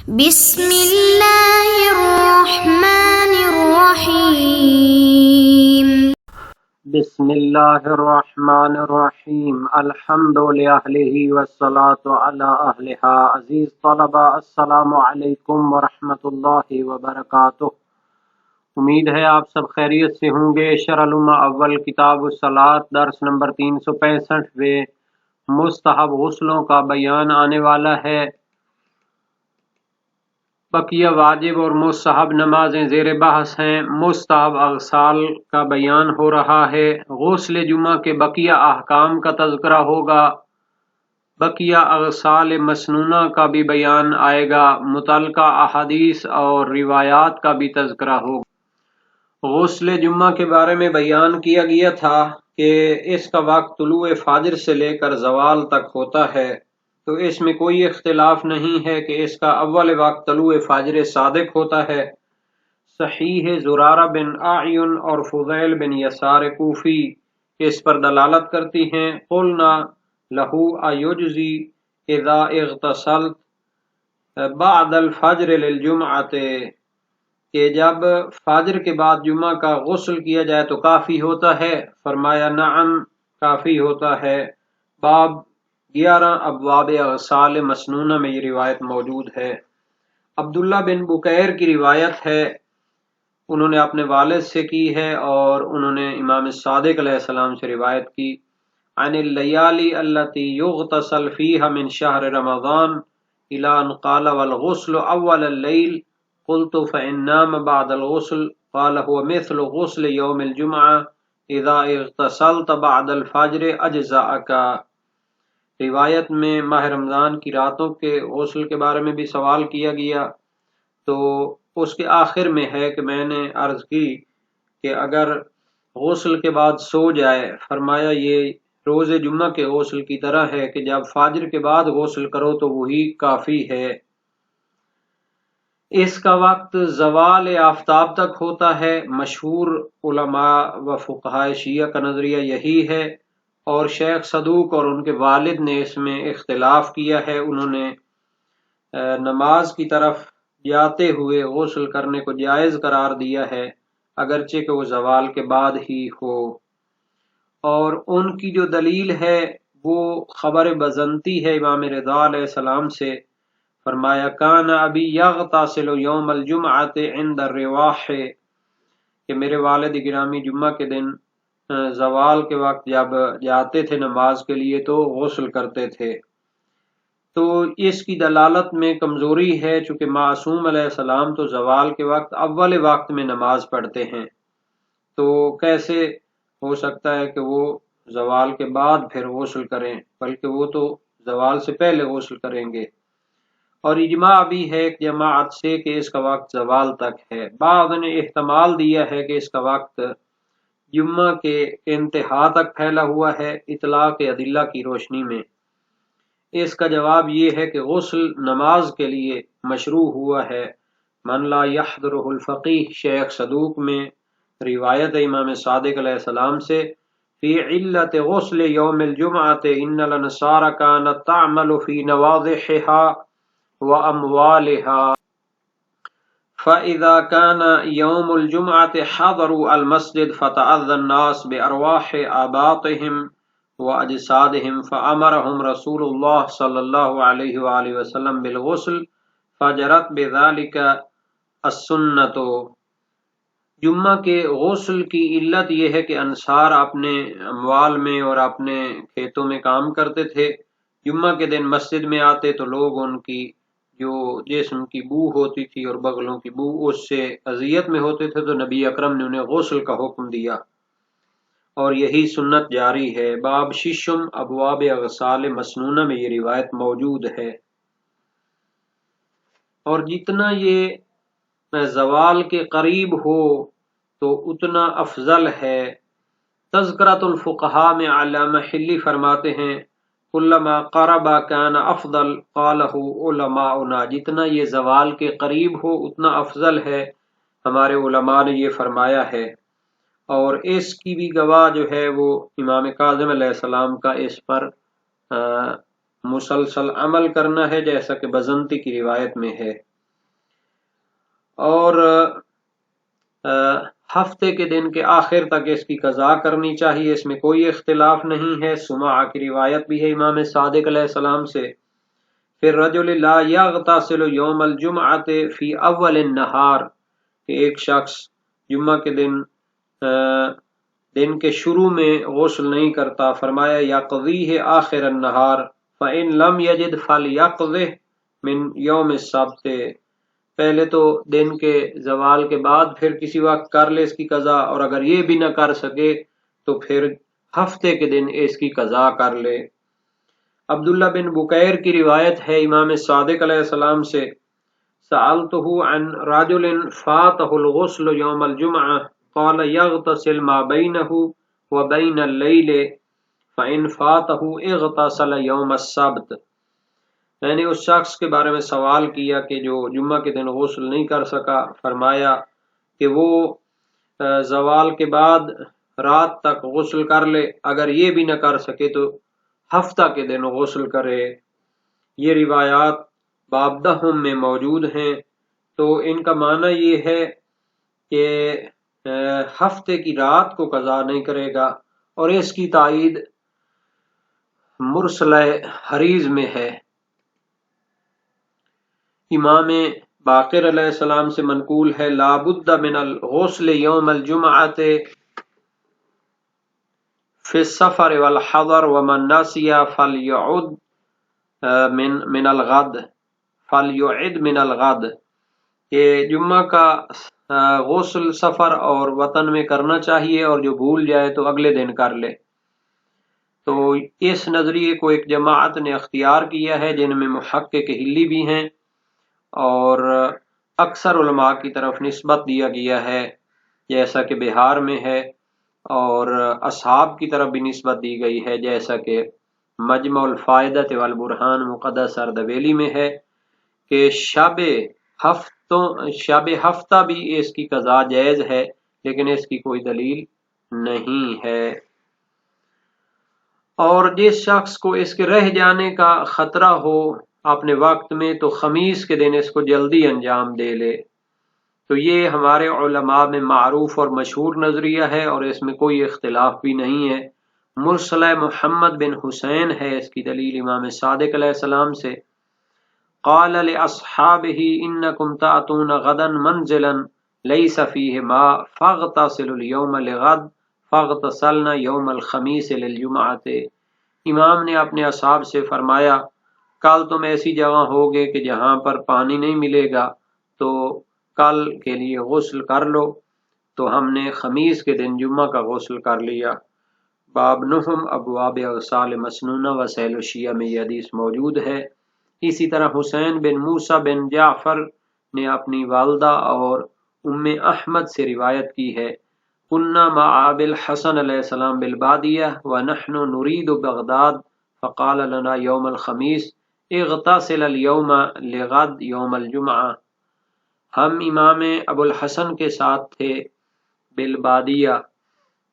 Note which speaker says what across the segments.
Speaker 1: بسم اللہ الرحمن الرحیم
Speaker 2: بسم اللہ الرحمن الرحیم الحمد لأہلہ والصلاة علی اہلہا۔ عزیز طلبہ، السلام علیکم ورحمۃ اللہ وبرکاتہ۔ امید ہے آپ سب خیریت سے ہوں گے۔ شرح الامہ اول کتاب الصلاۃ درس نمبر 365 میں مستحب غسلوں کا بیان آنے والا ہے۔ بقیہ واجب اور مستحب نمازیں زیر بحث ہیں۔ مستحب اغسال کا بیان ہو رہا ہے۔ غسل جمعہ کے بقیہ احکام کا تذکرہ ہوگا۔ بقیہ اغسال مسنونہ کا بھی بیان آئے گا۔ متعلقہ احادیث اور روایات کا بھی تذکرہ ہوگا۔ غسل جمعہ کے بارے میں بیان کیا گیا تھا کہ اس کا وقت طلوع فجر سے لے کر زوال تک ہوتا ہے، تو اس میں کوئی اختلاف نہیں ہے کہ اس کا اول وقت طلوع فجر صادق ہوتا ہے۔ صحیح زرارہ بن اعین اور فضیل بن یسار کوفی اس پر دلالت کرتی ہیں۔ قلنا لہو ایجزی اذا اغتسلت بعد الفجر للجمعۃ، کہ جب فجر کے بعد جمعہ کا غسل کیا جائے تو کافی ہوتا ہے؟ فرمایا نعم، کافی ہوتا ہے۔ باب 11 ابواب اغسال مسنونہ میں یہ روایت موجود ہے۔ عبداللہ بن بکیر کی روایت ہے، انہوں نے اپنے والد سے کی ہے اور انہوں نے امام صادق علیہ السلام سے روایت کی۔ عن اللیالی التي یغتسل فیہا من شہر رمضان الى ان قال والغسل اول اللیل قلت فإن نام بعد الغسل قال هو مثل غسل یوم الجمعہ اذا اغتسلت بعد الفجر اجزاءک۔ روایت میں ماہ رمضان کی راتوں کے غسل کے بارے میں بھی سوال کیا گیا، تو اس کے آخر میں ہے کہ میں نے عرض کی کہ اگر غسل کے بعد سو جائے، فرمایا یہ روز جمعہ کے غسل کی طرح ہے کہ جب فجر کے بعد غسل کرو تو وہی کافی ہے۔ اس کا وقت زوال آفتاب تک ہوتا ہے۔ مشہور علماء و فقہاء شیعہ کا نظریہ یہی ہے، اور شیخ صدوق اور ان کے والد نے اس میں اختلاف کیا ہے۔ انہوں نے نماز کی طرف جاتے ہوئے غسل کرنے کو جائز قرار دیا ہے، اگرچہ کہ وہ زوال کے بعد ہی ہو۔ اور ان کی جو دلیل ہے وہ خبر بزنتی ہے امام رضا علیہ السلام سے۔ فرمایا کان ابی یغتسل یوم الجمعۃ عند الرواح، کہ میرے والد گرامی جمعہ کے دن زوال کے وقت جب جاتے تھے نماز کے لیے تو غسل کرتے تھے۔ تو اس کی دلالت میں کمزوری ہے، چونکہ معصوم علیہ السلام تو زوال کے وقت اول وقت میں نماز پڑھتے ہیں، تو کیسے ہو سکتا ہے کہ وہ زوال کے بعد پھر غسل کریں، بلکہ وہ تو زوال سے پہلے غسل کریں گے۔ اور اجماع بھی ہے ایک جماعت سے کہ اس کا وقت زوال تک ہے۔ بعض نے احتمال دیا ہے کہ اس کا وقت جمعہ کے انتہا تک پھیلا ہوا ہے اطلاق ادلہ کی روشنی میں۔ اس کا جواب یہ ہے کہ غسل نماز کے لیے مشروع ہوا ہے۔ من لا یحضرہ الفقیہ، شیخ صدوق میں روایت ہے امام صادق علیہ السلام سے، فی علت غسل یوم الجمعۃ ان الانصار کانت تعمل فی نواضحها واموالها، فاذا كان یوم الجمعۃ حضروا المسجد فتأذى الناس بارواح آباطهم واجسادهم فامرهم رسول اللہ صلی اللہ علیہ وآلہ وسلم بالغسل فجرت بذلك السنۃ۔ جمعہ کے غسل کی علت یہ ہے کہ انصار اپنے اموال میں اور اپنے کھیتوں میں کام کرتے تھے، جمعہ کے دن مسجد میں آتے تو لوگ ان کی جو جسم کی بو ہوتی تھی اور بغلوں کی بو اس سے اذیت میں ہوتے تھے، تو نبی اکرم نے انہیں غسل کا حکم دیا، اور یہی سنت جاری ہے۔ باب ششم ابواب اغسال مسنونہ میں یہ روایت موجود ہے۔ اور جتنا یہ زوال کے قریب ہو تو اتنا افضل ہے۔ تذکرۃ الفقہاء میں علامہ حلی فرماتے ہیں کلما قرب کان افضل قالہ علماؤنا، جتنا یہ زوال کے قریب ہو اتنا افضل ہے، ہمارے علماء نے یہ فرمایا ہے۔ اور اس کی بھی گواہ جو ہے وہ امام کاظم علیہ السلام کا اس پر مسلسل عمل کرنا ہے، جیسا کہ بزنتی کی روایت میں ہے۔ اور ہفتے کے دن کے آخر تک اس کی قضا کرنی چاہیے، اس میں کوئی اختلاف نہیں ہے۔ سمعہ کی روایت بھی ہے امام صادق علیہ السلام سے، پھر رجل لا یغتسل یوم الجمعۃ فی اول النہار، کہ ایک شخص جمعہ کے دن کے شروع میں غسل نہیں کرتا، فرمایا یقضیہ آخر النہار فإن لم یجد فلیقضہ من یوم السبت، پہلے تو دن کے زوال کے بعد پھر کسی وقت کر لے اس کی قضا، اور اگر یہ بھی نہ کر سکے تو پھر ہفتے کے دن اس کی قضا کر لے۔ عبداللہ بن بکیر کی روایت ہے امام صادق علیہ السلام سے، سألتہ عن رجل فاتہ الغسل یوم الجمعہ قال یغتسل ما بینہ وبین اللیل فإن فاتہ اغتسل یوم السبت، میں نے اس شخص کے بارے میں سوال کیا کہ جو جمعہ کے دن غسل نہیں کر سکا، فرمایا کہ وہ زوال کے بعد رات تک غسل کر لے، اگر یہ بھی نہ کر سکے تو ہفتہ کے دن غسل کرے۔ یہ روایات باب دہم میں موجود ہیں، تو ان کا معنی یہ ہے کہ ہفتے کی رات کو قضا نہیں کرے گا، اور اس کی تائید مرسلہ حریز میں ہے۔ امام باقر علیہ السلام سے منقول ہے لا بد من الغسل یوم الجمعۃ فی السفر والحضر ومن نسی فلیعد من الغد، کہ جمعہ کا غسل سفر اور وطن میں کرنا چاہیے، اور جو بھول جائے تو اگلے دن کر لے۔ تو اس نظریے کو ایک جماعت نے اختیار کیا ہے جن میں محقق ہلی بھی ہیں، اور اکثر علماء کی طرف نسبت دیا گیا ہے جیسا کہ بہار میں ہے، اور اصحاب کی طرف بھی نسبت دی گئی ہے جیسا کہ مجمع الفائدۃ والبرہان مقدس اردبیلی میں ہے کہ شب ہفتہ بھی اس کی قضا جائز ہے، لیکن اس کی کوئی دلیل نہیں ہے۔ اور جس شخص کو اس کے رہ جانے کا خطرہ ہو اپنے وقت میں تو خمیس کے دن اس کو جلدی انجام دے لے، تو یہ ہمارے علماء میں معروف اور مشہور نظریہ ہے، اور اس میں کوئی اختلاف بھی نہیں ہے۔ مرسلہ محمد بن حسین ہے اس کی دلیل امام صادق علیہ السلام سے، قال لاصحابہ انکم تأتون غدا منزلا لیس فیہ ماء فاغتسلوا اليوم لغد فاغتسلنا یوم الخمیس للجمعۃ، امام نے اپنے اصحاب سے فرمایا کل تم ایسی جگہ ہوگے کہ جہاں پر پانی نہیں ملے گا، تو کل کے لیے غسل کر لو، تو ہم نے خمیس کے دن جمعہ کا غسل کر لیا۔ باب نہم ابواب اغسال مسنونہ و سیل الشیعہ میں یہ حدیث موجود ہے۔ اسی طرح حسین بن موسیٰ بن جعفر نے اپنی والدہ اور ام احمد سے روایت کی ہے، کننا مع ابی الحسن علیہ السلام بالبادیہ ونحن نرید بغداد فقال لنا یوم الخمیس اغتسل اليوم لغد یوم الجمعہ، ہم امام ابو الحسن کے ساتھ تھے بالبادیہ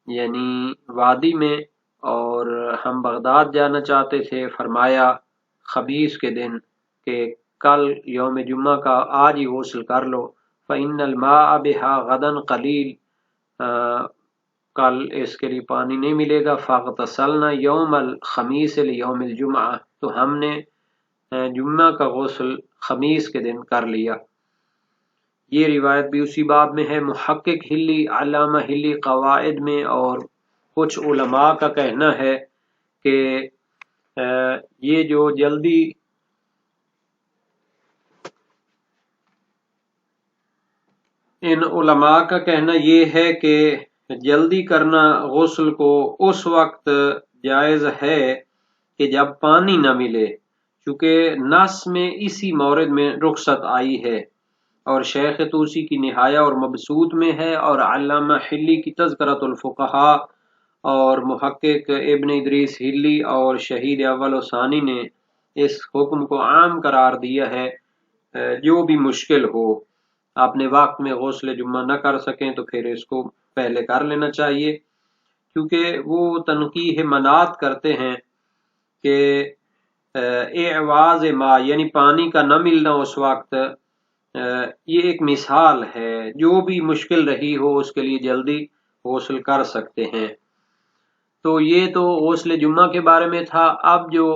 Speaker 2: یعنی وادی میں، اور ہم بغداد جانا چاہتے تھے، فرمایا خمیس کے دن کہ کل یوم جمعہ کا آج ہی غسل کر لو، فإن الماء بها غدا قلیل، کل اس کے لیے پانی نہیں ملے گا، فاغتسلنا یوم الخمیس لیوم الجمعہ، تو ہم نے جمعہ کا غسل خمیس کے دن کر لیا۔ یہ روایت بھی اسی باب میں ہے۔ محقق ہلی، علامہ ہلی قواعد میں، اور کچھ علماء کا کہنا ہے کہ یہ جو جلدی ان علماء کا کہنا یہ ہے کہ جلدی کرنا غسل کو اس وقت جائز ہے کہ جب پانی نہ ملے، چونکہ نص میں اسی مورد میں رخصت آئی ہے، اور شیخ طوسی کی نہایہ اور مبسوط میں ہے، اور علامہ ہلی کی تذکرۃ الفقہاء اور محقق ابن ادریس ہلی اور شہید اول و ثانی نے اس حکم کو عام قرار دیا ہے۔ جو بھی مشکل ہو، اپنے وقت میں غسل جمعہ نہ کر سکیں تو پھر اس کو پہلے کر لینا چاہیے، کیونکہ وہ تنقیح منات کرتے ہیں کہ اعواز ما یعنی پانی کا نہ ملنا اس وقت یہ ایک مثال ہے، جو بھی مشکل رہی ہو اس کے لیے جلدی غسل کر سکتے ہیں۔ تو یہ تو غسل جمعہ کے بارے میں تھا۔ اب جو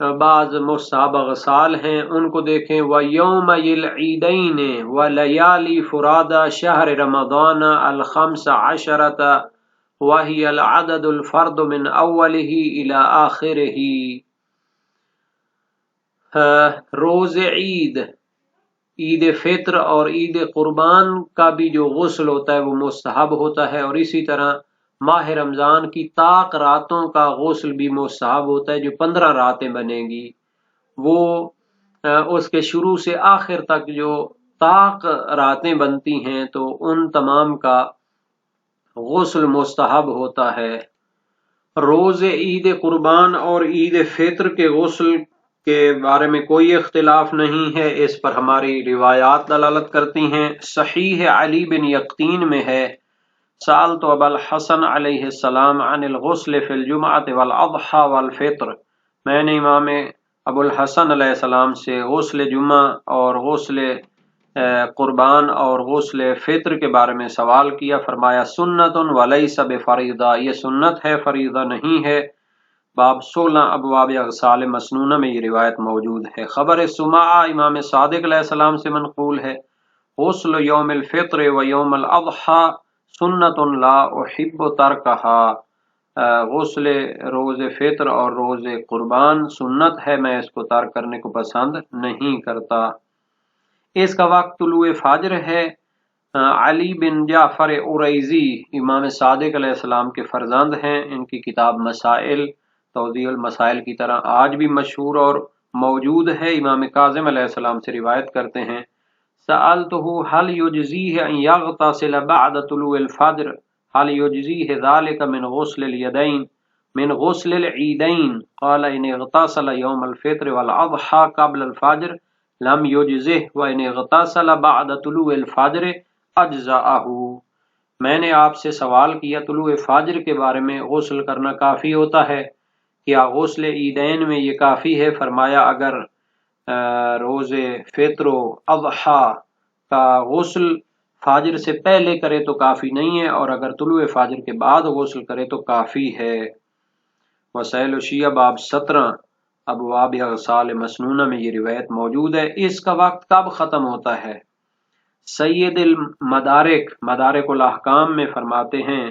Speaker 2: بعض مستحب اغسال ہیں ان کو دیکھیں۔ وَيَوْمَ الْعِيدَيْنِ وَلَيَالِي فُرَادَى شَهْرِ رَمَضَانَ الْخَمْسَ عَشَرَةَ وَهِيَ الْعَدَدُ الْفَرْدُ مِنْ أَوَّلِهِ إِلَى آخِرِهِ۔ روز عید، عید فطر اور عید قربان کا بھی جو غسل ہوتا ہے وہ مستحب ہوتا ہے، اور اسی طرح ماہ رمضان کی طاق راتوں کا غسل بھی مستحب ہوتا ہے، جو 15 راتیں بنے گی، وہ اس کے شروع سے آخر تک جو طاق راتیں بنتی ہیں تو ان تمام کا غسل مستحب ہوتا ہے۔ روز عید قربان اور عید فطر کے غسل کے بارے میں کوئی اختلاف نہیں ہے، اس پر ہماری روایات دلالت کرتی ہیں۔ صحیح علی بن یقطین میں ہے، سألت ابا الحسن علیہ السلام عن الغسل فی الجمعۃ والاضحى والفطر، میں نے امام ابو الحسن علیہ السلام سے غسل جمعہ اور غسل قربان اور غسل فطر کے بارے میں سوال کیا، فرمایا سنت ولیس بفریضہ، یہ سنت ہے، فریضہ نہیں ہے۔ باب 16 ابواب اغسال مسنونہ میں یہ روایت موجود ہے۔ خبر سماع امام صادق علیہ السلام سے منقول ہے، غسل یوم الفطر و یوم الاضحى سنت لا احب ترکہا، غسل روز فطر اور روز قربان سنت ہے، میں اس کو ترک کرنے کو پسند نہیں کرتا۔ اس کا وقت طلوع فجر ہے۔ علی بن جعفر اریزی امام صادق علیہ السلام کے فرزند ہیں، ان کی کتاب مسائل توضیح المسائل کی طرح آج بھی مشہور اور موجود ہے۔ امام کاظم علیہ السلام سے روایت کرتے ہیں، سألتہ هل یجزیہ ان یغتسل بعد طلوع الفجر هل یجزیہ ذلك من غسل الیدین من غسل العیدین قال ان اغتسل یوم الفطر والاضحى قبل الفجر لم یجزہ وان اغتسل بعد طلوع الفجر اجزاءہ۔ میں نے آپ سے سوال کیا طلوع فجر کے بارے میں غسل کرنا کافی ہوتا ہے، کیا غسل عیدین میں یہ کافی ہے؟ فرمایا اگر روز فطر و اضحیٰ کا غسل فجر سے پہلے کرے تو کافی نہیں ہے، اور اگر طلوع فجر کے بعد غسل کرے تو کافی ہے۔ وسائل الشیعہ باب 17 ابواب اغسال مسنونہ میں یہ روایت موجود ہے۔ اس کا وقت کب ختم ہوتا ہے؟ سید المدارک مدارک الاحکام میں فرماتے ہیں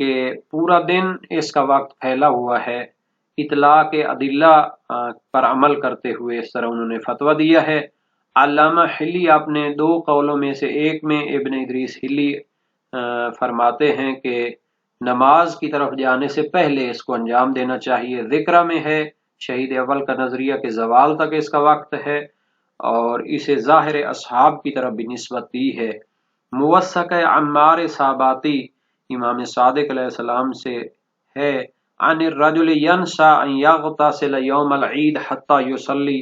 Speaker 2: کہ پورا دن اس کا وقت پھیلا ہوا ہے، اطلاق ادلہ پر عمل کرتے ہوئے اس طرح انہوں نے فتویٰ دیا ہے۔ علامہ حلی اپنے 2 قولوں میں سے ایک میں ابن ادریس حلی فرماتے ہیں کہ نماز کی طرف جانے سے پہلے اس کو انجام دینا چاہیے۔ ذکرہ میں ہے شہید اول کا نظریہ کہ زوال تک اس کا وقت ہے، اور اسے ظاہر اصحاب کی طرف بھی نسبت دی ہے۔ موثق عمار صاباتی امام صادق علیہ السلام سے ہے، عن الرجل ينسى ان يغتسل يوم العيد حتى يصلي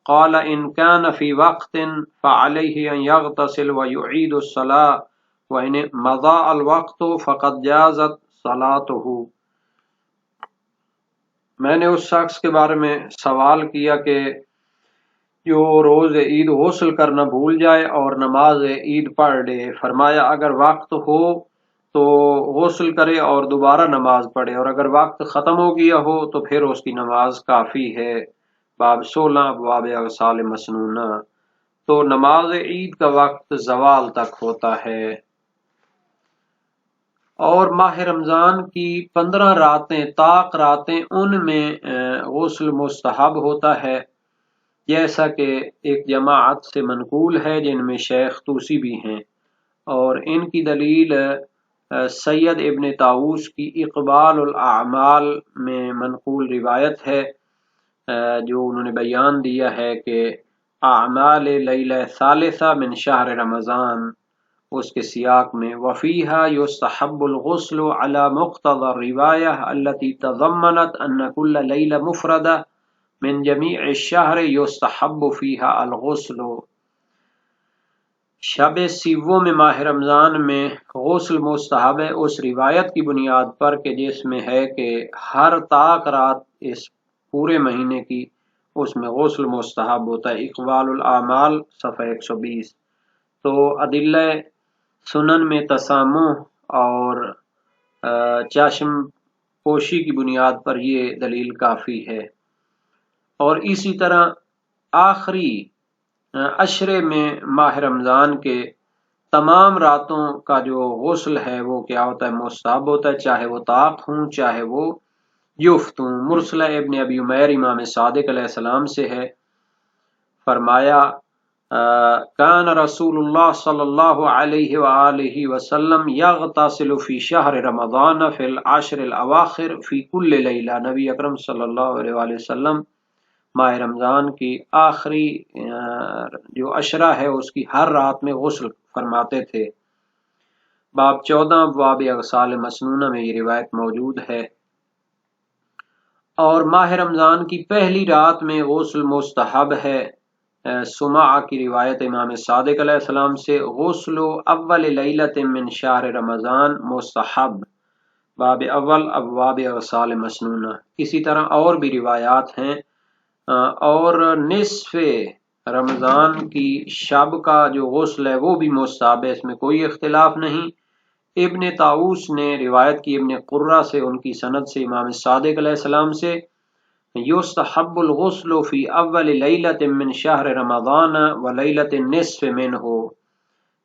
Speaker 2: قال ان كان في وقت فعليه ان يغتسل ويعيد الصلاة وان مضى الوقت فقد جازت صلاته۔ میں نے اس شخص کے بارے میں سوال کیا کہ جو روز عید غسل کرنا بھول جائے اور نماز عید پڑھ لے، فرمایا اگر وقت ہو تو غسل کرے اور دوبارہ نماز پڑھے، اور اگر وقت ختم ہو گیا ہو تو پھر اس کی نماز کافی ہے۔ باب 16 ابواب اغسال مسنونہ۔ تو نماز عید کا وقت زوال تک ہوتا ہے، اور ماہ رمضان کی 15 راتیں طاق راتیں ان میں غسل مستحب ہوتا ہے، جیسا کہ ایک جماعت سے منقول ہے جن میں شیخ طوسی بھی ہیں، اور ان کی دلیل سید ابن طاووس کی اقبال الاعمال میں منقول روایت ہے، جو انہوں نے بیان دیا ہے کہ اعمال لیلہ ثالثہ من شہر رمضان، اس کے سیاق میں وفیہا یستحب الغسل علی مقتضى الروایہ التي تضمنت ان کل لیلہ مفردہ من جمیع الشہر یستحب فیہا الغسل۔ شب 30 ماہ رمضان میں غسل مستحب ہے اس روایت کی بنیاد پر کہ جس میں ہے کہ ہر طاق رات اس پورے مہینے کی اس میں غسل مستحب ہوتا ہے۔ اقبال الاعمال صفحہ 120۔ تو ادلہ سنن میں تسامح اور چشم پوشی کی بنیاد پر یہ دلیل کافی ہے۔ اور اسی طرح آخری عشرے میں ماہ رمضان کے تمام راتوں کا جو غسل ہے وہ کیا ہوتا ہے؟ مستحب ہوتا ہے، چاہے وہ طاق ہوں چاہے وہ یفت ہوں۔ مرسلہ ابن ابی عمیر امام صادق علیہ السلام سے ہے، فرمایا کان رسول اللہ صلی اللہ علیہ وآلہ وسلم یغتسل فی شہر رمضان فی العشر الاواخر فی کل لیلہ۔ نبی اکرم صلی اللہ علیہ وآلہ وسلم ماہ رمضان کی آخری جو عشرہ ہے اس کی ہر رات میں غسل فرماتے تھے۔ باب 14 ابواب اغسال مسنونہ میں یہ روایت موجود ہے۔ اور ماہ رمضان کی پہلی رات میں غسل مستحب ہے۔ سماع کی روایت امام صادق علیہ السلام سے، غسل اول لیلۃ من شہر رمضان مستحب۔ باب اول ابواب اغسال مسنونہ۔ اسی طرح اور بھی روایات ہیں۔ اور نصف رمضان کی شب کا جو غسل ہے وہ بھی مستحب ہے، اس میں کوئی اختلاف نہیں۔ ابن طاووس نے روایت کی ابن قرہ سے، ان کی سند سے امام صادق علیہ السلام سے، یستحب الغسل فی اول لیلۃ من شہر رمضان و لیلۃ النصف منہ،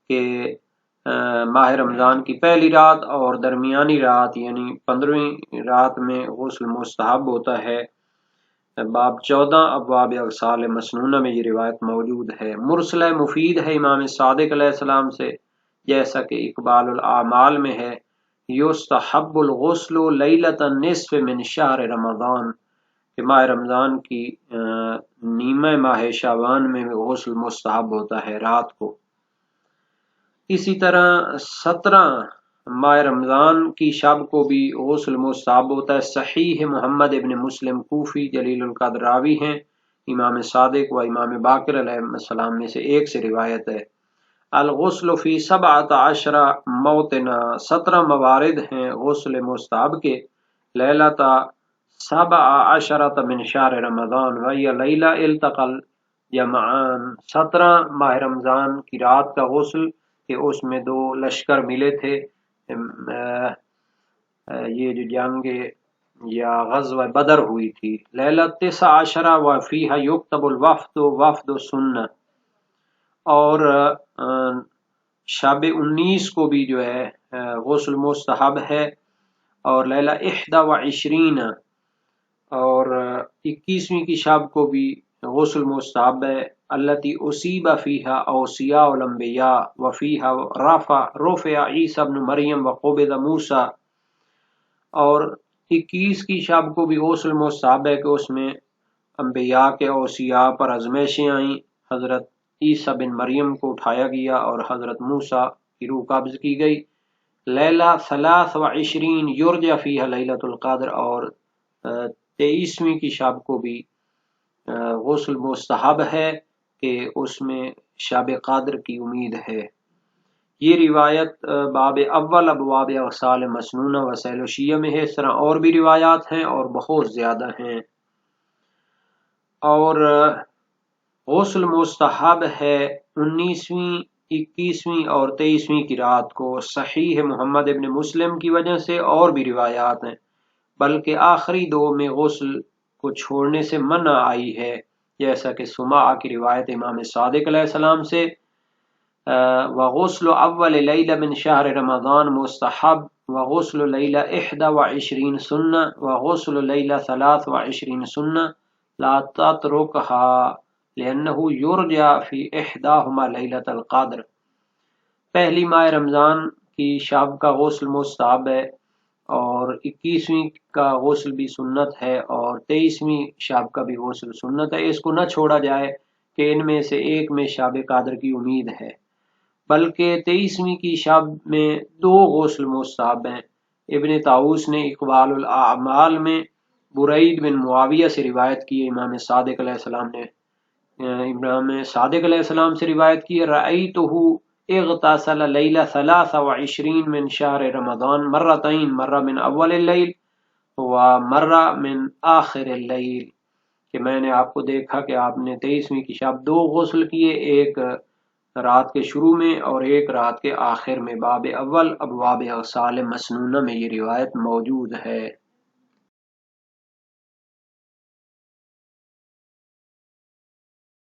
Speaker 2: کہ ماہ رمضان کی پہلی رات اور درمیانی رات یعنی 15ویں رات میں غسل مستحب ہوتا ہے۔ باب 14 ابواب اغسال مسنونہ میں یہ روایت موجود ہے۔ مرسلہ مفید ہے امام صادق علیہ السلام سے، جیسا کہ اقبال الاعمال میں ہے، یستحب الغسل لیلۃ النصف من شہر رمضان، کہ ماہ رمضان کی نیمہ ماہ شعبان میں غسل مستحب ہوتا ہے رات کو۔ اسی طرح 17 ماہ رمضان کی شب کو بھی غسل مستحب ہوتا ہے۔ صحیح محمد ابن مسلم کوفی جلیل القدر راوی ہیں، امام صادق و امام باقر علیہ السلام میں سے ایک سے روایت ہے۔ الغسل فی 17 موطنا، 17 موارد ہیں غسل مستحب کے۔ لیلۃ 17 من شہر رمضان وہی لیلہ التقى الجمعان، 17 ماہ رمضان کی رات کا غسل کہ اس میں دو لشکر ملے تھے، یہ جو جنگ یا غزوہ بدر ہوئی تھی۔ لیلۃ 19 وفیہا یکتب الوفد وفد سنہ، اور شب 19 کو بھی جو ہے غسل مستحب ہے۔ اور لیلہ 21 اور 21ویں کی شب کو بھی غسل مستحب ہے۔ التی اصیب فیہا اوصیاء الانبیاء وفیہا رفع عیسی ابن مریم وقبض موسیٰ، اور 21 کی شب کو بھی غسل مستحب ہے کہ اس میں انبیاء کے اوصیاء پر ازمائشیں آئیں، حضرت عیسی بن مریم کو اٹھایا گیا اور حضرت موسیٰ کی روح قبض کی گئی۔ لیلہ 23 یرجى فیہا لیلۃ القدر، اور 23ویں کی شب کو بھی غسل مستحب ہے کہ اس میں شب قدر کی امید ہے۔ یہ روایت باب اول ابواب اغسال مسنونہ وسائل الشیعہ میں ہے۔ اس طرح اور بھی روایات ہیں اور بہت زیادہ ہیں۔ اور غسل مستحب ہے 19ویں 21ویں اور 23ویں کی رات کو، صحیح محمد ابن مسلم کی وجہ سے، اور بھی روایات ہیں، بلکہ آخری دو میں غسل کو چھوڑنے سے منع آئی ہے، جیسا کہ سماع کی روایت امام صادق علیہ السلام سے، وغسل اول لیلہ من شہر رمضان مستحب وغسل لیلہ 21 سنہ وغسل لیلہ 23 سنہ لا تترکها لأنه یرجى فی احداہما لیلۃ القدر۔ پہلی ماہ رمضان کی شب کا غسل مستحب ہے، اور 21ویں کا غسل بھی سنت ہے، اور 23ویں شب کا بھی غسل سنت ہے۔ اس کو نہ چھوڑا جائے کہ ان میں سے ایک میں شب قدر کی امید ہے، بلکہ 23ویں کی شب میں دو غسل مستحب ہیں۔ ابن طاووس نے اقبال الاعمال میں برید بن معاویہ سے روایت کی ہے، امام صادق علیہ السلام سے روایت کی ہے، رأیتہ اغتسل لیلہ 23 من شہر رمضان مرتين، مرہ من اول اللیل و مرہ من آخر اللیل، کہ میں نے آپ کو دیکھا کہ آپ نے 23ویں کی شب 2 غسل کیے، ایک رات کے شروع میں اور ایک رات کے آخر میں۔ باب اول ابواب اغسال مسنونہ میں یہ روایت موجود ہے۔